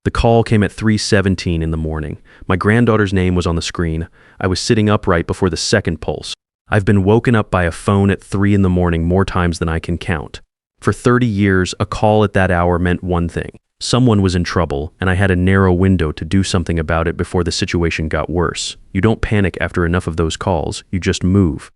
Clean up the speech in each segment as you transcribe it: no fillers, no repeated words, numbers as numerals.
The call came at 3:17 in the morning. My granddaughter's name was on the screen. I was sitting upright before the second pulse. I've been woken up by a phone at 3 in the morning more times than I can count. For 30 years, a call at that hour meant one thing. Someone was in trouble, and I had a narrow window to do something about it before the situation got worse. You don't panic after enough of those calls, you just move.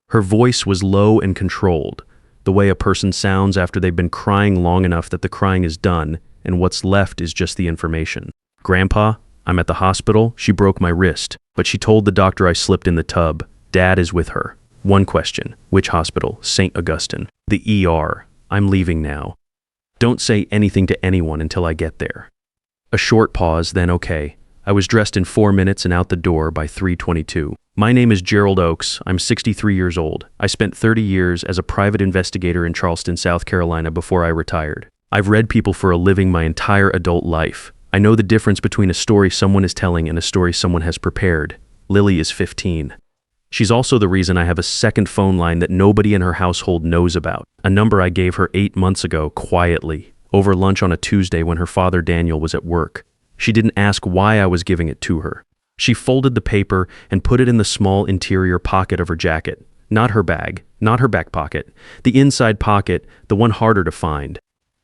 Her voice was low and controlled, the way a person sounds after they've been crying long enough that the crying is done, and what's left is just the information. Grandpa, I'm at the hospital. She broke my wrist, but she told the doctor I slipped in the tub. Dad is with her. One question. Which hospital? St. Augustine. The ER. I'm leaving now. Don't say anything to anyone until I get there. A short pause, then okay. I was dressed in 4 minutes and out the door by 3:22. My name is Gerald Oakes. I'm 63 years old. I spent 30 years as a private investigator in Charleston, South Carolina before I retired. I've read people for a living my entire adult life. I know the difference between a story someone is telling and a story someone has prepared. Lily is 15. She's also the reason I have a second phone line that nobody in her household knows about, a number I gave her 8 months ago, quietly, over lunch on a Tuesday when her father Daniel was at work. She didn't ask why I was giving it to her. She folded the paper and put it in the small interior pocket of her jacket. Not her bag, not her back pocket, the inside pocket, the one harder to find.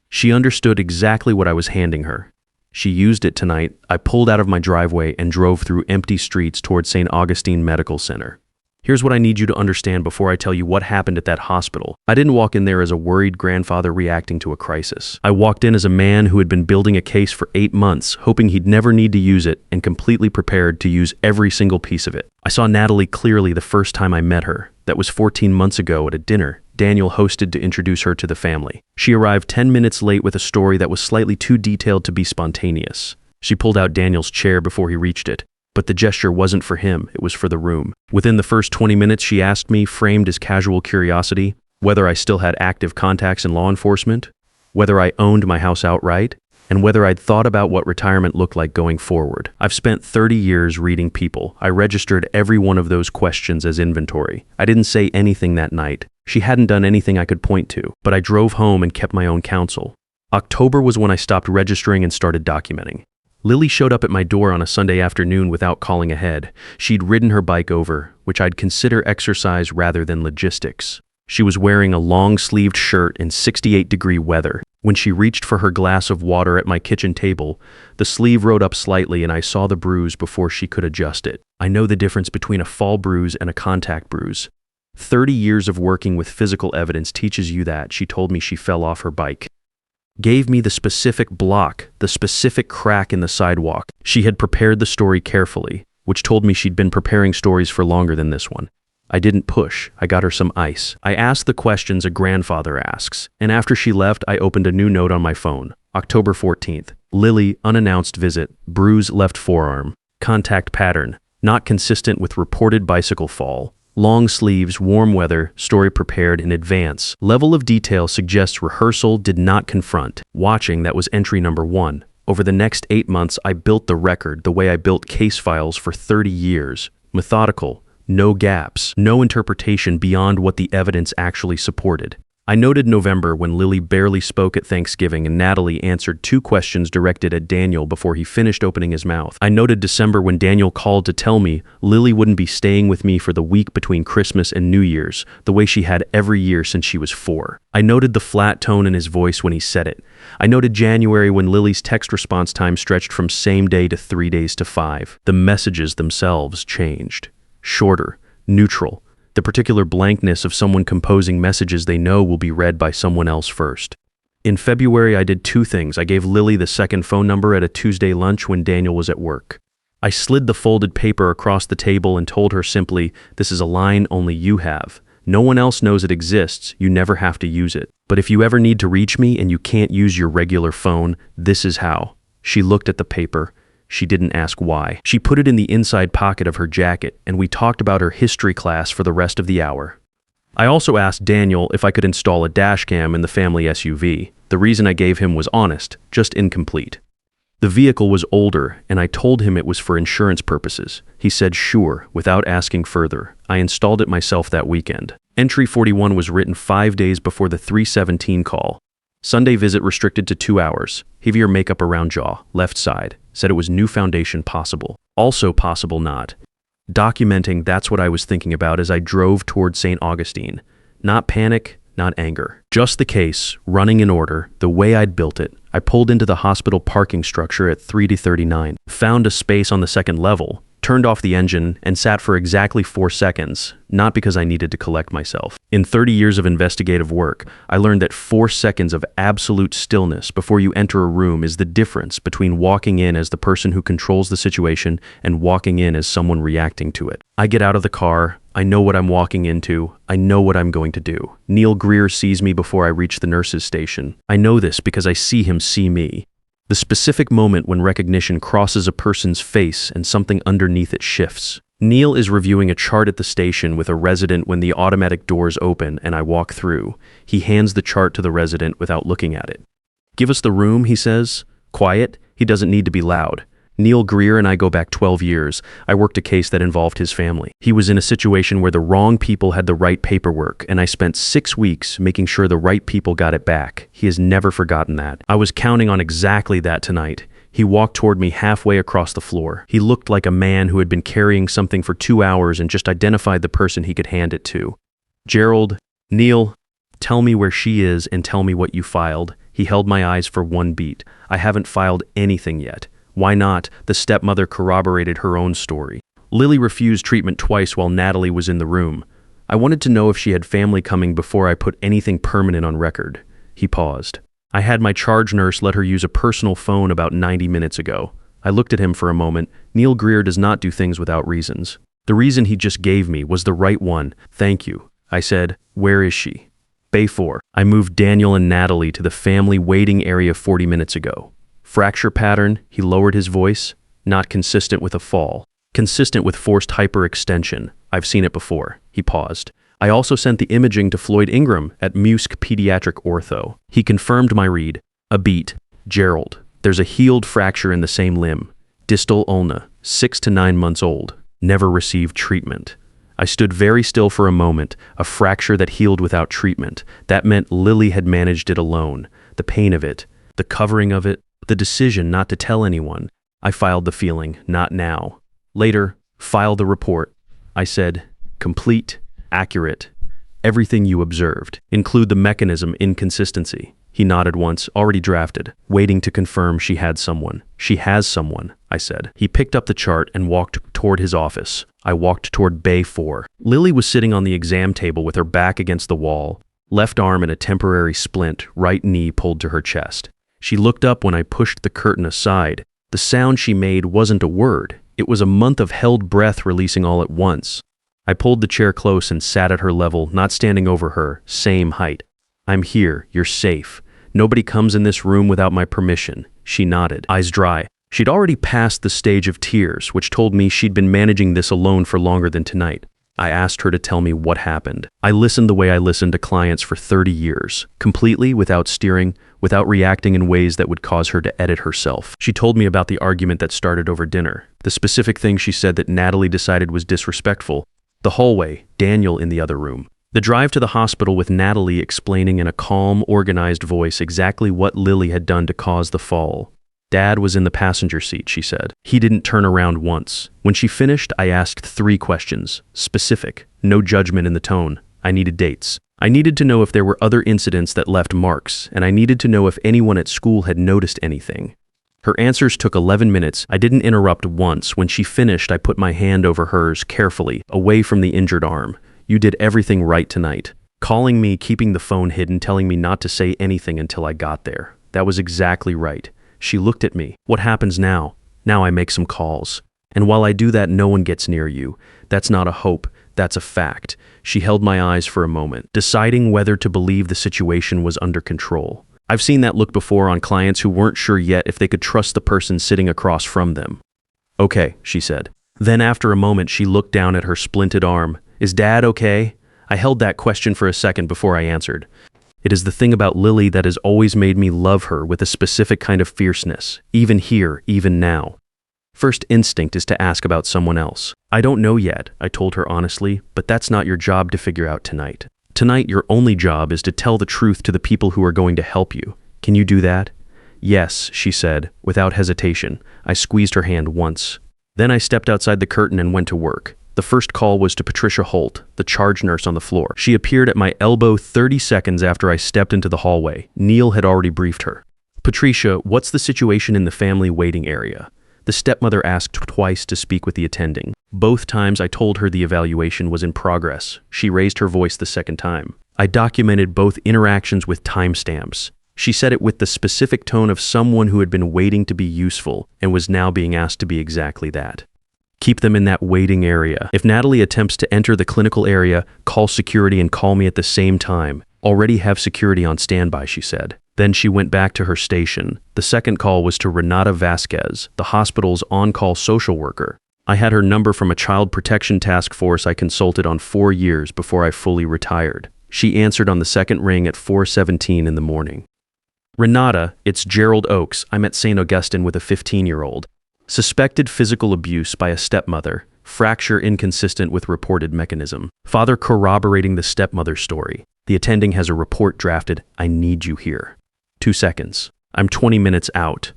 She understood exactly what I was handing her. She used it tonight. I pulled out of my driveway and drove through empty streets toward St. Augustine Medical Center. Here's what I need you to understand before I tell you what happened at that hospital. I didn't walk in there as a worried grandfather reacting to a crisis. I walked in as a man who had been building a case for 8 months, hoping he'd never need to use it, and completely prepared to use every single piece of it. I saw Natalie clearly the first time I met her. That was 14 months ago at a dinner Daniel hosted to introduce her to the family. She arrived 10 minutes late with a story that was slightly too detailed to be spontaneous. She pulled out Daniel's chair before he reached it. But the gesture wasn't for him, it was for the room. Within the first 20 minutes, she asked me, framed as casual curiosity, whether I still had active contacts in law enforcement, whether I owned my house outright, and whether I'd thought about what retirement looked like going forward. I've spent 30 years reading people. I registered every one of those questions as inventory. I didn't say anything that night. She hadn't done anything I could point to, but I drove home and kept my own counsel. October was when I stopped registering and started documenting. Lily showed up at my door on a Sunday afternoon without calling ahead. She'd ridden her bike over, which I'd consider exercise rather than logistics. She was wearing a long-sleeved shirt in 68-degree weather. When she reached for her glass of water at my kitchen table, the sleeve rode up slightly and I saw the bruise before she could adjust it. I know the difference between a fall bruise and a contact bruise. 30 years of working with physical evidence teaches you that, she told me. She fell off her bike. Gave me the specific block, the specific crack in the sidewalk. She had prepared the story carefully, which told me she'd been preparing stories for longer than this one. I didn't push. I got her some ice. I asked the questions a grandfather asks, and after she left, I opened a new note on my phone. October 14th. Lily, unannounced visit, bruise left forearm, contact pattern, not consistent with reported bicycle fall. Long sleeves, warm weather, story prepared in advance. Level of detail suggests rehearsal, did not confront. Watching, that was entry number 1. Over the next 8 months, I built the record the way I built case files for 30 years. Methodical, no gaps, no interpretation beyond what the evidence actually supported. I noted November when Lily barely spoke at Thanksgiving and Natalie answered 2 questions directed at Daniel before he finished opening his mouth. I noted December when Daniel called to tell me Lily wouldn't be staying with me for the week between Christmas and New Year's, the way she had every year since she was 4. I noted the flat tone in his voice when he said it. I noted January when Lily's text response time stretched from same day to 3 days to 5. The messages themselves changed. Shorter, neutral. The particular blankness of someone composing messages they know will be read by someone else first. In February, I did 2 things. I gave Lily the second phone number at a Tuesday lunch when Daniel was at work. I slid the folded paper across the table and told her simply, this is a line only you have. No one else knows it exists. You never have to use it. But if you ever need to reach me and you can't use your regular phone, this is how. She looked at the paper. She didn't ask why. She put it in the inside pocket of her jacket, and we talked about her history class for the rest of the hour. I also asked Daniel if I could install a dash cam in the family SUV. The reason I gave him was honest, just incomplete. The vehicle was older, and I told him it was for insurance purposes. He said sure, without asking further. I installed it myself that weekend. Entry 41 was written 5 days before the 317 call. Sunday visit restricted to 2 hours. Heavier makeup around jaw, left side. Said it was new foundation possible. Also possible not. Documenting that's what I was thinking about as I drove toward St. Augustine. Not panic, not anger. Just the case, running in order, the way I'd built it. I pulled into the hospital parking structure at 3:39, found a space on the second level, turned off the engine, and sat for exactly 4 seconds, not because I needed to collect myself. In 30 years of investigative work, I learned that 4 seconds of absolute stillness before you enter a room is the difference between walking in as the person who controls the situation and walking in as someone reacting to it. I get out of the car. I know what I'm walking into. I know what I'm going to do. Neil Greer sees me before I reach the nurse's station. I know this because I see him see me. The specific moment when recognition crosses a person's face and something underneath it shifts. Neil is reviewing a chart at the station with a resident when the automatic doors open and I walk through. He hands the chart to the resident without looking at it. "Give us the room," he says. Quiet. He doesn't need to be loud. Neil Greer and I go back 12 years. I worked a case that involved his family. He was in a situation where the wrong people had the right paperwork, and I spent 6 weeks making sure the right people got it back. He has never forgotten that. I was counting on exactly that tonight. He walked toward me halfway across the floor. He looked like a man who had been carrying something for 2 hours and just identified the person he could hand it to. "Gerald, Neil, tell me where she is and tell me what you filed." He held my eyes for one beat. "I haven't filed anything yet." Why not? The stepmother corroborated her own story. "Lily refused treatment twice while Natalie was in the room. I wanted to know if she had family coming before I put anything permanent on record." He paused. "I had my charge nurse let her use a personal phone about 90 minutes ago." I looked at him for a moment. Neil Greer does not do things without reasons. The reason he just gave me was the right one. "Thank you." I said, "Where is she?" "Bay 4. I moved Daniel and Natalie to the family waiting area 40 minutes ago." Fracture pattern, he lowered his voice, not consistent with a fall. Consistent with forced hyperextension. I've seen it before. He paused. "I also sent the imaging to Floyd Ingram at Musk Pediatric Ortho. He confirmed my read. A beat. Gerald. There's a healed fracture in the same limb. Distal ulna, 6 to 9 months old. Never received treatment." I stood very still for a moment. A fracture that healed without treatment. That meant Lily had managed it alone. The pain of it, the covering of it, the decision not to tell anyone. I filed the feeling, "Not now." Later, file the report. I said, "Complete, accurate, everything you observed. Include the mechanism inconsistency." He nodded once, "Already drafted, waiting to confirm she had someone." "She has someone," I said. He picked up the chart and walked toward his office. I walked toward Bay 4. Lily was sitting on the exam table with her back against the wall, left arm in a temporary splint, right knee pulled to her chest. She looked up when I pushed the curtain aside. The sound she made wasn't a word. It was a month of held breath releasing all at once. I pulled the chair close and sat at her level, not standing over her, same height. "I'm here. You're safe. Nobody comes in this room without my permission." She nodded, eyes dry. She'd already passed the stage of tears, which told me she'd been managing this alone for longer than tonight. I asked her to tell me what happened. I listened the way I listened to clients for 30 years, completely without steering, without reacting in ways that would cause her to edit herself. She told me about the argument that started over dinner, the specific thing she said that Natalie decided was disrespectful, the hallway, Daniel in the other room. The drive to the hospital with Natalie explaining in a calm, organized voice exactly what Lily had done to cause the fall. "Dad was in the passenger seat," she said. "He didn't turn around once." When she finished, I asked 3 questions. Specific, no judgment in the tone. I needed dates. I needed to know if there were other incidents that left marks, and I needed to know if anyone at school had noticed anything. Her answers took 11 minutes. I didn't interrupt once. When she finished, I put my hand over hers carefully, away from the injured arm. "You did everything right tonight. Calling me, keeping the phone hidden, telling me not to say anything until I got there. That was exactly right." She looked at me. "What happens now?" "Now I make some calls. And while I do that, no one gets near you. That's not a hope. That's a fact." She held my eyes for a moment, deciding whether to believe the situation was under control. I've seen that look before on clients who weren't sure yet if they could trust the person sitting across from them. "Okay," she said. Then after a moment, she looked down at her splinted arm. "Is Dad okay?" I held that question for a second before I answered. It is the thing about Lily that has always made me love her with a specific kind of fierceness, even here, even now. First instinct is to ask about someone else. "I don't know yet," I told her honestly, "but that's not your job to figure out tonight." Tonight, your only job is to tell the truth to the people who are going to help you. Can you do that?" "Yes," she said, without hesitation. I squeezed her hand once. Then I stepped outside the curtain and went to work. The first call was to Patricia Holt, the charge nurse on the floor. She appeared at my elbow 30 seconds after I stepped into the hallway. Neil had already briefed her. "Patricia, what's the situation in the family waiting area?" The stepmother asked twice to speak with the attending. Both times I told her the evaluation was in progress. She raised her voice the second time. I documented both interactions with timestamps. She said it with the specific tone of someone who had been waiting to be useful and was now being asked to be exactly that. "Keep them in that waiting area. If Natalie attempts to enter the clinical area, call security and call me at the same time. Already have security on standby," she said. Then she went back to her station. The second call was to Renata Vasquez, the hospital's on-call social worker. I had her number from a child protection task force I consulted on 4 years before I fully retired. She answered on the second ring at 4:17 in the morning. "Renata, it's Gerald Oakes. I'm at St. Augustine with a 15-year-old. Suspected physical abuse by a stepmother. Fracture inconsistent with reported mechanism. Father corroborating the stepmother's story. The attending has a report drafted. I need you here." 2 seconds. I'm 20 minutes out.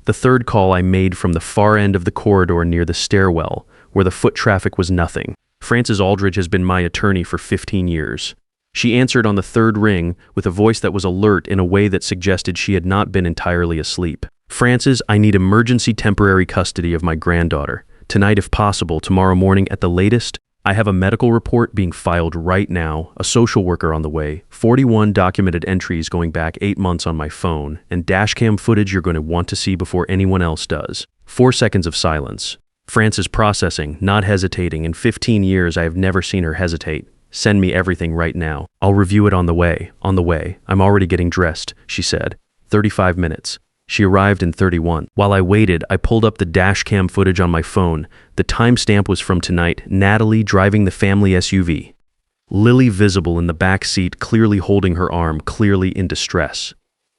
The third call I made from the far end of the corridor near the stairwell, where the foot traffic was nothing. Frances Aldridge has been my attorney for 15 years. She answered on the third ring with a voice that was alert in a way that suggested she had not been entirely asleep. "Frances, I need emergency temporary custody of my granddaughter. Tonight if possible, tomorrow morning at the latest. I have a medical report being filed right now, a social worker on the way, 41 documented entries going back 8 months on my phone, and dashcam footage you're going to want to see before anyone else does." 4 seconds of silence. Frances processing, not hesitating. In 15 years, I have never seen her hesitate. "Send me everything right now. I'll review it on the way. On the way. I'm already getting dressed," she said. 35 minutes. She arrived in 31. While I waited, I pulled up the dash cam footage on my phone. The timestamp was from tonight. Natalie driving the family SUV. Lily visible in the back seat, clearly holding her arm, clearly in distress.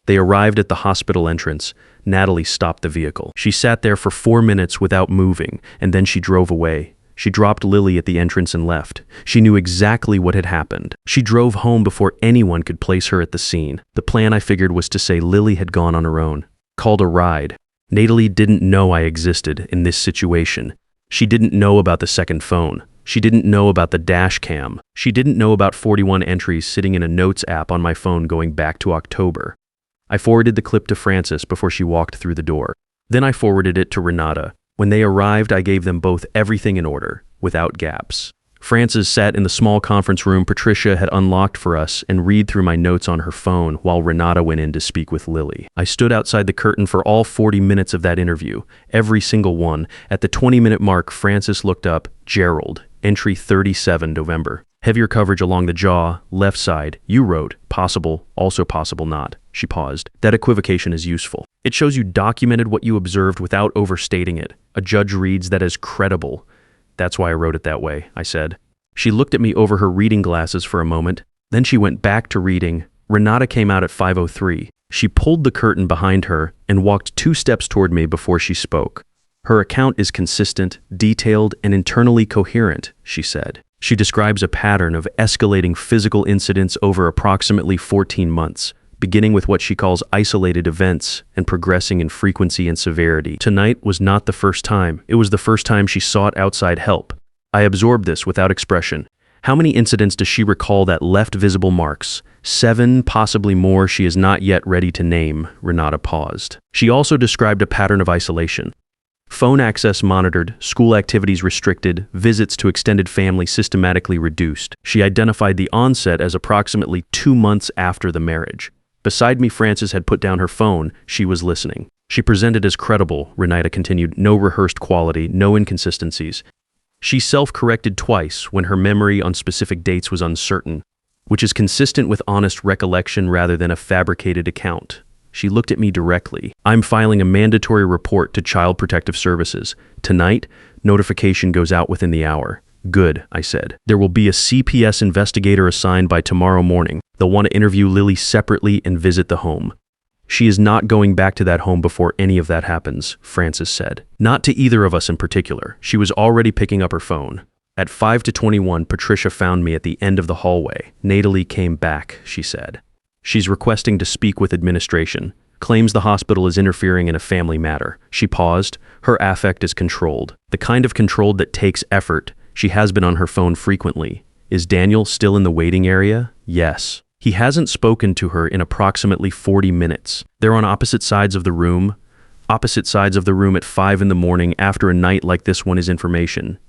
They arrived at the hospital entrance. Natalie stopped the vehicle. She sat there for 4 minutes without moving, and then she drove away. She dropped Lily at the entrance and left. She knew exactly what had happened. She drove home before anyone could place her at the scene. The plan, I figured, was to say Lily had gone on her own. Called a ride. Natalie didn't know I existed in this situation. She didn't know about the second phone. She didn't know about the dash cam. She didn't know about 41 entries sitting in a notes app on my phone going back to October. I forwarded the clip to Frances before she walked through the door. Then I forwarded it to Renata. When they arrived, I gave them both everything in order, without gaps. Frances sat in the small conference room Patricia had unlocked for us and read through my notes on her phone while Renata went in to speak with Lily. I stood outside the curtain for all 40 minutes of that interview, every single one. At the 20-minute mark, Frances looked up, "Gerald, entry 37 November. Heavier coverage along the jaw, left side. You wrote, possible, also possible not." She paused. "That equivocation is useful. It shows you documented what you observed without overstating it. A judge reads that as credible." "That's why I wrote it that way," I said. She looked at me over her reading glasses for a moment. Then she went back to reading. Renata came out at 5:03. She pulled the curtain behind her and walked 2 steps toward me before she spoke. "Her account is consistent, detailed, and internally coherent," she said. She describes a pattern of escalating physical incidents over approximately 14 months, beginning with what she calls isolated events and progressing in frequency and severity. Tonight was not the first time. It was the first time she sought outside help. I absorbed this without expression. How many incidents does she recall that left visible marks? 7, possibly more, she is not yet ready to name. Renata paused. She also described a pattern of isolation. Phone access monitored, school activities restricted, visits to extended family systematically reduced. She identified the onset as approximately 2 months after the marriage. Beside me, Frances had put down her phone. She was listening. She presented as credible, Renata continued. No rehearsed quality, no inconsistencies. She self-corrected twice when her memory on specific dates was uncertain, which is consistent with honest recollection rather than a fabricated account. She looked at me directly. "I'm filing a mandatory report to Child Protective Services. Tonight, notification goes out within the hour." "Good," I said. "There will be a CPS investigator assigned by tomorrow morning. They'll want to interview Lily separately and visit the home." "She is not going back to that home before any of that happens," Frances said. "Not to either of us in particular." She was already picking up her phone. At 5:21, Patricia found me at the end of the hallway. Natalie came back, she said. She's requesting to speak with administration. Claims the hospital is interfering in a family matter. She paused. Her affect is controlled. The kind of controlled that takes effort. She has been on her phone frequently. Is Daniel still in the waiting area? Yes. He hasn't spoken to her in approximately 40 minutes. They're on opposite sides of the room. Opposite sides of the room at 5 in the morning after a night like this one is information.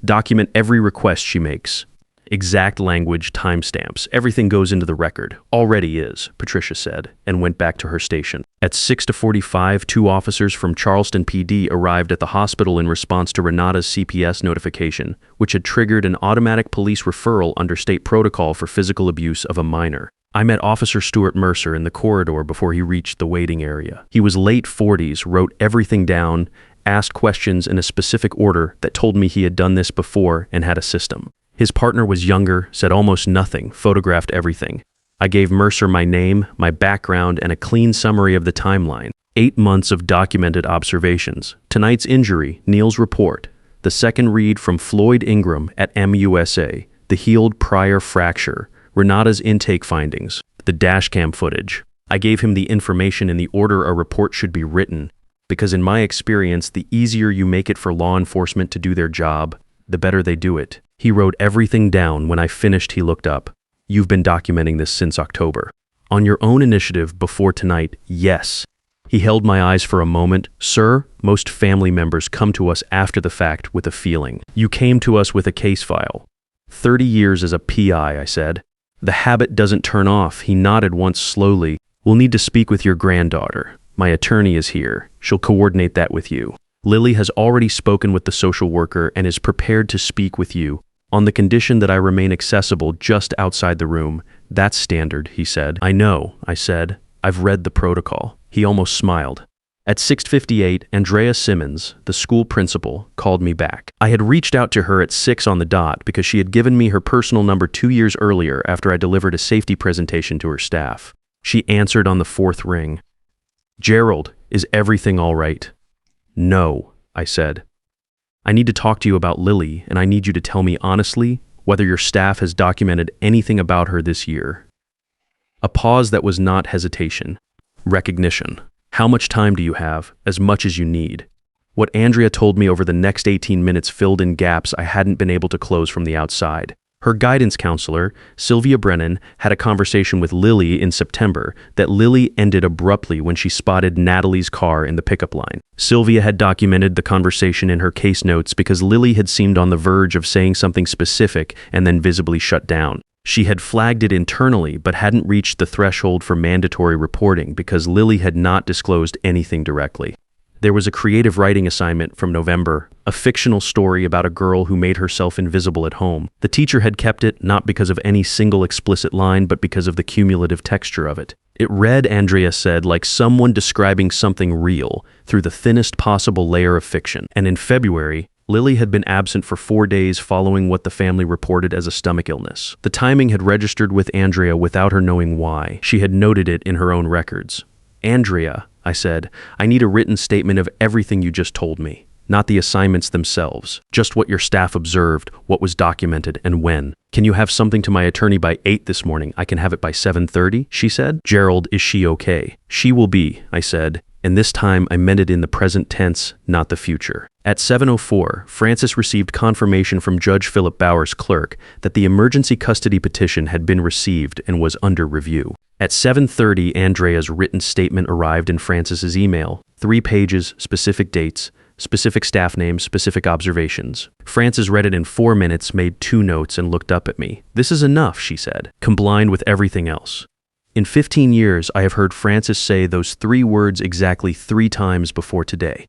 Document every request she makes. Exact language, timestamps, everything goes into the record. Already is, Patricia said, and went back to her station. At 6:45, 2 officers from Charleston PD arrived at the hospital in response to Renata's CPS notification, which had triggered an automatic police referral under state protocol for physical abuse of a minor. I met Officer Stuart Mercer in the corridor before he reached the waiting area. He was late 40s, wrote everything down, asked questions in a specific order that told me he had done this before and had a system. His partner was younger, said almost nothing, photographed everything. I gave Mercer my name, my background, and a clean summary of the timeline. 8 months of documented observations. Tonight's injury, Neil's report. The second read from Floyd Ingram at MUSA. The healed prior fracture. Renata's intake findings. The dashcam footage. I gave him the information in the order a report should be written, because in my experience, the easier you make it for law enforcement to do their job, the better they do it. He wrote everything down. When I finished, he looked up. You've been documenting this since October. On your own initiative before tonight, yes. He held my eyes for a moment. Sir, most family members come to us after the fact with a feeling. You came to us with a case file. 30 years as a PI, I said. The habit doesn't turn off. He nodded once slowly. We'll need to speak with your granddaughter. My attorney is here. She'll coordinate that with you. Lily has already spoken with the social worker and is prepared to speak with you, on the condition that I remain accessible just outside the room. That's standard, he said. I know, I said. I've read the protocol. He almost smiled. At 6:58, Andrea Simmons, the school principal, called me back. I had reached out to her at 6 on the dot because she had given me her personal number 2 years earlier after I delivered a safety presentation to her staff. She answered on the 4th ring. Gerald, is everything all right? No, I said. I need to talk to you about Lily, and I need you to tell me honestly whether your staff has documented anything about her this year. A pause that was not hesitation. Recognition. How much time do you have? As much as you need. What Andrea told me over the next 18 minutes filled in gaps I hadn't been able to close from the outside. Her guidance counselor, Sylvia Brennan, had a conversation with Lily in September that Lily ended abruptly when she spotted Natalie's car in the pickup line. Sylvia had documented the conversation in her case notes because Lily had seemed on the verge of saying something specific and then visibly shut down. She had flagged it internally but hadn't reached the threshold for mandatory reporting because Lily had not disclosed anything directly. There was a creative writing assignment from November, a fictional story about a girl who made herself invisible at home. The teacher had kept it not because of any single explicit line, but because of the cumulative texture of it. It read, Andrea said, like someone describing something real through the thinnest possible layer of fiction. And in February, Lily had been absent for 4 days following what the family reported as a stomach illness. The timing had registered with Andrea without her knowing why. She had noted it in her own records. Andrea, I said, I need a written statement of everything you just told me, not the assignments themselves, just what your staff observed, what was documented, and when. Can you have something to my attorney by 8 this morning? I can have it by 7:30, she said. Gerald, is she okay? She will be, I said, and this time I meant it in the present tense, not the future. At 7:04, Francis received confirmation from Judge Philip Bauer's clerk that the emergency custody petition had been received and was under review. At 7:30, Andrea's written statement arrived in Francis's email. 3 pages, specific dates, specific staff names, specific observations. Francis read it in 4 minutes, made 2 notes, and looked up at me. This is enough, she said, combined with everything else. In 15 years, I have heard Francis say those 3 words exactly 3 times before today.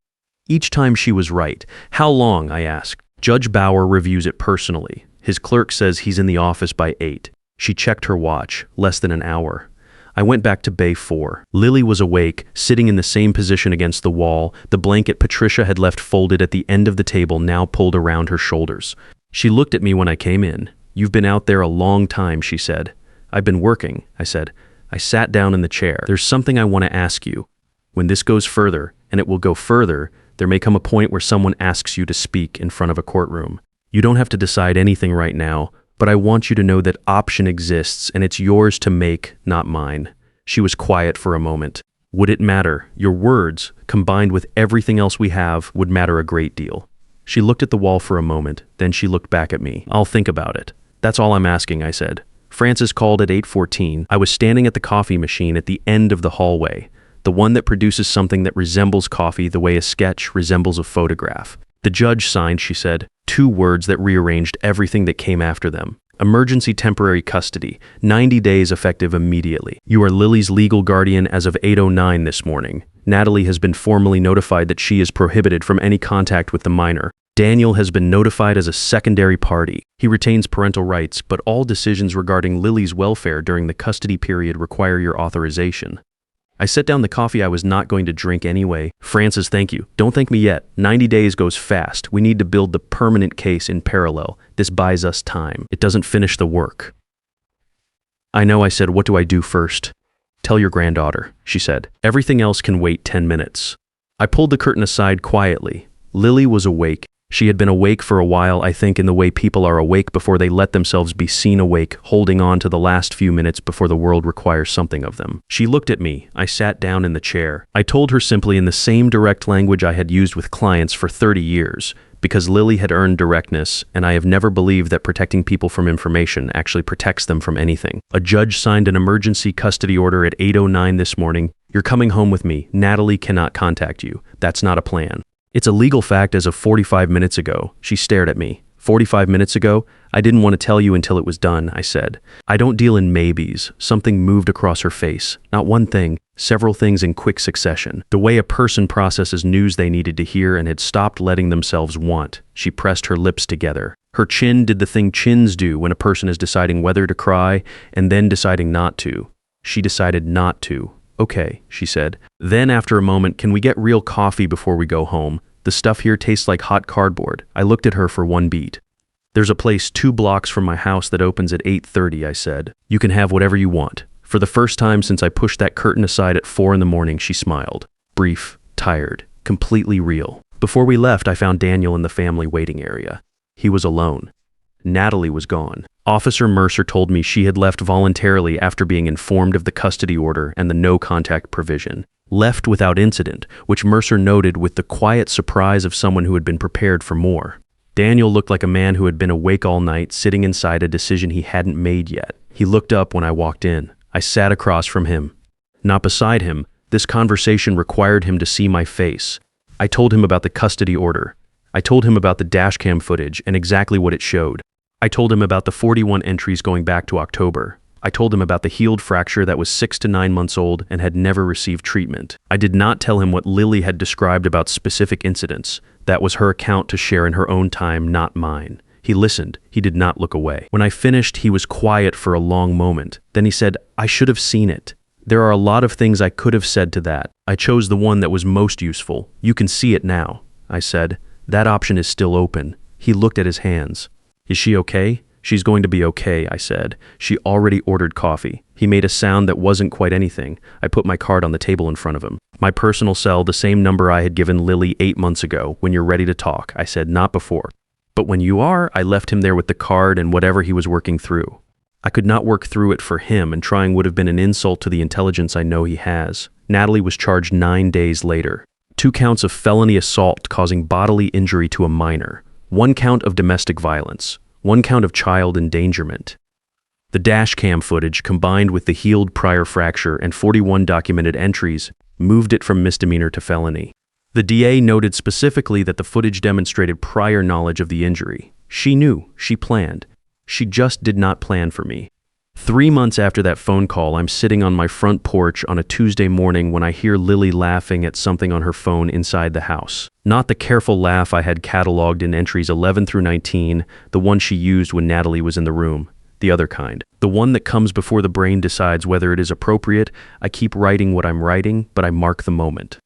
Each time she was right. How long, I asked. Judge Bauer reviews it personally. His clerk says he's in the office by 8. She checked her watch, less than an hour. I went back to Bay 4. Lily was awake, sitting in the same position against the wall, the blanket Patricia had left folded at the end of the table now pulled around her shoulders. She looked at me when I came in. You've been out there a long time, she said. I've been working, I said. I sat down in the chair. There's something I want to ask you. When this goes further, and it will go further, there may come a point where someone asks you to speak in front of a courtroom. You don't have to decide anything right now, but I want you to know that option exists and it's yours to make, not mine. She was quiet for a moment. Would it matter? Your words, combined with everything else we have, would matter a great deal. She looked at the wall for a moment, then she looked back at me. I'll think about it. That's all I'm asking, I said. Francis called at 8:14. I was standing at the coffee machine at the end of the hallway, the one that produces something that resembles coffee the way a sketch resembles a photograph. The judge signed, she said, 2 words that rearranged everything that came after them. Emergency temporary custody, 90 days effective immediately. You are Lily's legal guardian as of 8:09 this morning. Natalie has been formally notified that she is prohibited from any contact with the minor. Daniel has been notified as a secondary party. He retains parental rights, but all decisions regarding Lily's welfare during the custody period require your authorization. I set down the coffee I was not going to drink anyway. Francis, thank you. Don't thank me yet. 90 days goes fast. We need to build the permanent case in parallel. This buys us time. It doesn't finish the work. I know, I said. What do I do first? Tell your granddaughter, she said. Everything else can wait 10 minutes. I pulled the curtain aside quietly. Lily was awake. She had been awake for a while, I think, in the way people are awake before they let themselves be seen awake, holding on to the last few minutes before the world requires something of them. She looked at me. I sat down in the chair. I told her simply in the same direct language I had used with clients for 30 years, because Lily had earned directness, and I have never believed that protecting people from information actually protects them from anything. A judge signed an emergency custody order at 8:09 this morning. You're coming home with me. Natalie cannot contact you. That's not a plan. It's a legal fact as of 45 minutes ago. She stared at me. 45 minutes ago? I didn't want to tell you until it was done, I said. I don't deal in maybes. Something moved across her face. Not one thing, several things in quick succession. The way a person processes news they needed to hear and had stopped letting themselves want. She pressed her lips together. Her chin did the thing chins do when a person is deciding whether to cry and then deciding not to. She decided not to. Okay, she said. Then after a moment, can we get real coffee before we go home? The stuff here tastes like hot cardboard. I looked at her for one beat. There's a place 2 blocks from my house that opens at 8:30, I said. You can have whatever you want. For the first time since I pushed that curtain aside at 4 in the morning, she smiled. Brief, tired, completely real. Before we left, I found Daniel in the family waiting area. He was alone. Natalie was gone. Officer Mercer told me she had left voluntarily after being informed of the custody order and the no-contact provision. Left without incident, which Mercer noted with the quiet surprise of someone who had been prepared for more. Daniel looked like a man who had been awake all night, sitting inside a decision he hadn't made yet. He looked up when I walked in. I sat across from him. Not beside him. This conversation required him to see my face. I told him about the custody order. I told him about the dashcam footage and exactly what it showed. I told him about the 41 entries going back to October. I told him about the healed fracture that was 6 to 9 months old and had never received treatment. I did not tell him what Lily had described about specific incidents. That was her account to share in her own time, not mine. He listened. He did not look away. When I finished, he was quiet for a long moment. Then he said, I should have seen it. There are a lot of things I could have said to that. I chose the one that was most useful. You can see it now, I said. That option is still open. He looked at his hands. Is she okay? She's going to be okay, I said. She already ordered coffee. He made a sound that wasn't quite anything. I put my card on the table in front of him. My personal cell, the same number I had given Lily 8 months ago. When you're ready to talk, I said, not before. But when you are, I left him there with the card and whatever he was working through. I could not work through it for him, and trying would have been an insult to the intelligence I know he has. Natalie was charged 9 days later. 2 counts of felony assault causing bodily injury to a minor. 1 count of domestic violence. 1 count of child endangerment. The dash cam footage, combined with the healed prior fracture and 41 documented entries, moved it from misdemeanor to felony. The DA noted specifically that the footage demonstrated prior knowledge of the injury. She knew. She planned. She just did not plan for me. 3 months after that phone call, I'm sitting on my front porch on a Tuesday morning when I hear Lily laughing at something on her phone inside the house. Not the careful laugh I had cataloged in entries 11 through 19, the one she used when Natalie was in the room. The other kind. The one that comes before the brain decides whether it is appropriate. I keep writing what I'm writing, but I mark the moment.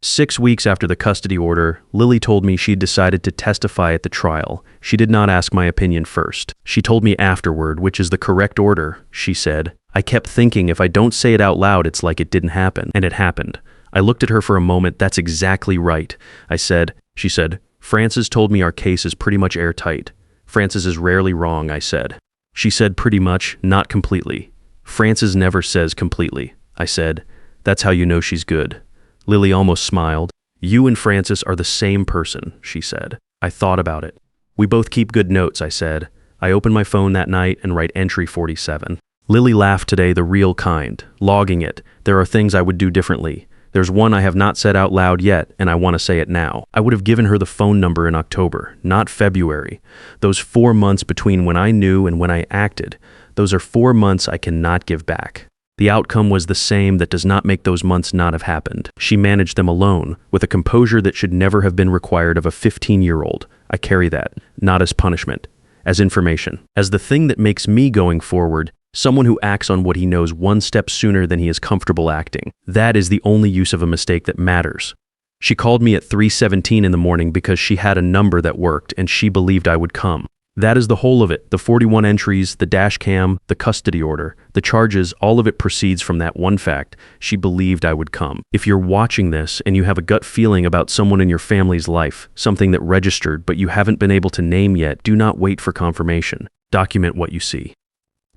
6 weeks after the custody order, Lily told me she'd decided to testify at the trial. She did not ask my opinion first. She told me afterward, which is the correct order, she said. I kept thinking if I don't say it out loud, it's like it didn't happen. And it happened. I looked at her for a moment. That's exactly right. I said, she said, Francis told me our case is pretty much airtight. Frances is rarely wrong, I said. She said pretty much, not completely. Frances never says completely, I said. That's how you know she's good. Lily almost smiled. You and Frances are the same person, she said. I thought about it. We both keep good notes, I said. I open my phone that night and write entry 47. Lily laughed today, the real kind, logging it. There are things I would do differently. There's one I have not said out loud yet, and I want to say it now. I would have given her the phone number in October, not February. Those 4 months between when I knew and when I acted, those are 4 months I cannot give back. The outcome was the same. That does not make those months not have happened. She managed them alone, with a composure that should never have been required of a 15-year-old. I carry that, not as punishment, as information, as the thing that makes me going forward, someone who acts on what he knows one step sooner than he is comfortable acting. That is the only use of a mistake that matters. She called me at 3:17 in the morning because she had a number that worked and she believed I would come. That is the whole of it. The 41 entries, the dash cam, the custody order, the charges, all of it proceeds from that one fact. She believed I would come. If you're watching this and you have a gut feeling about someone in your family's life, something that registered but you haven't been able to name yet, do not wait for confirmation. Document what you see.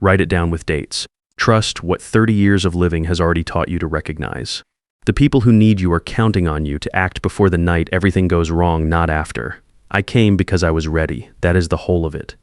Write it down with dates. Trust what 30 years of living has already taught you to recognize. The people who need you are counting on you to act before the night everything goes wrong, not after. I came because I was ready. That is the whole of it.